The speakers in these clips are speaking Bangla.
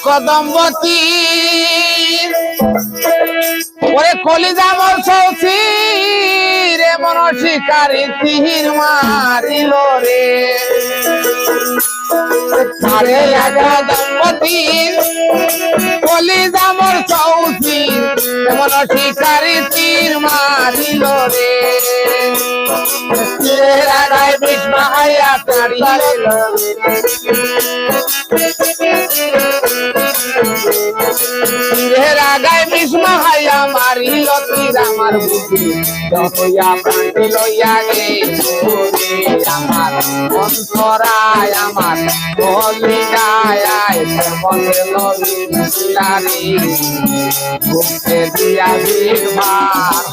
কদম্বতী ওরে কলিজা মোর সৌসি রে মন শিকারি তীর মারিল রে আরে কদম্বতী কলিজা মোর সৌসি রে মন শিকারি তীর মারিল রে রাগায় বিষ্মা হাইয়া তাড়িল রে রাগায় বিষ্মা হাইয়া মারিল তীর আমার বুকে যতইয়া প্রাণটি লইয়া গে আমার অন্তরায় আমার কলিজায় মনে লইলারি বুকে দিয়া বীরবার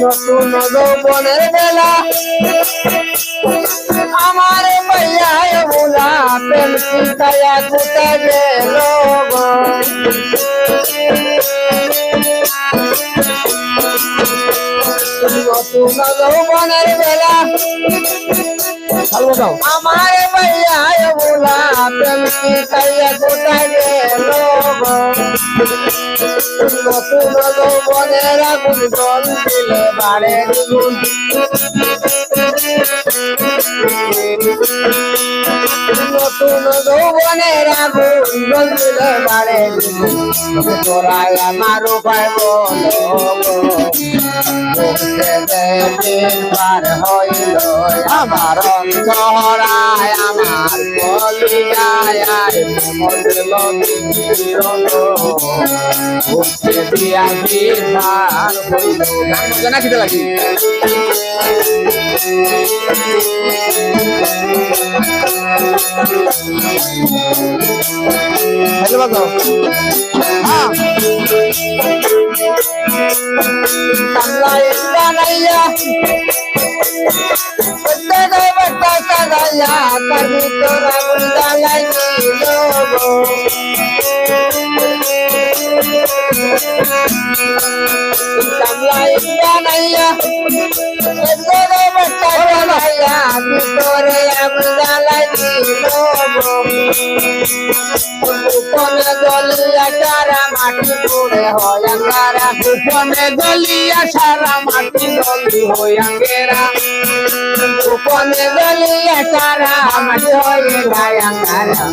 নতুন যৌবনের বেলা আমার ভাইয়া ভোলা প্রেম চিন্তায়া কোথা গেল নতুন যৌবনের বেলা আমার ভাইয়া ভোলা প্রেম চিন্তায়া কোথা গেল নতুন যৌবনের আগুন জল দিলে বাড়ে দ্বিগুণ নতুন যৌবনের আগুন জল দিলে বাড়ে দ্বিগুণ তোরাই আমার উপায় বলবার হইল আমার অন্তরায় আমার কলিজায় বুকে দিয়া বীরবার হইল না খেতে লাগি হ্যালো বাবা হ্যাঁ কামলাই বানাইয়া বড় বড় সাজাইয়া তার ভিতর আগুন জ্বালাই দিল কামলাই বানাইয়া বড় বড় সাজাইয়া ভিতরে আগুন জ্বালাই দিল গোপনে গলিয়া সারা মাটি পড়ে হয় আঙ্গারা গোপনে গলিয়া সারা মাটি গলি হয় আঙ্গেরা গোপনে গলিয়া সারা মাটি হয় আঙ্গারা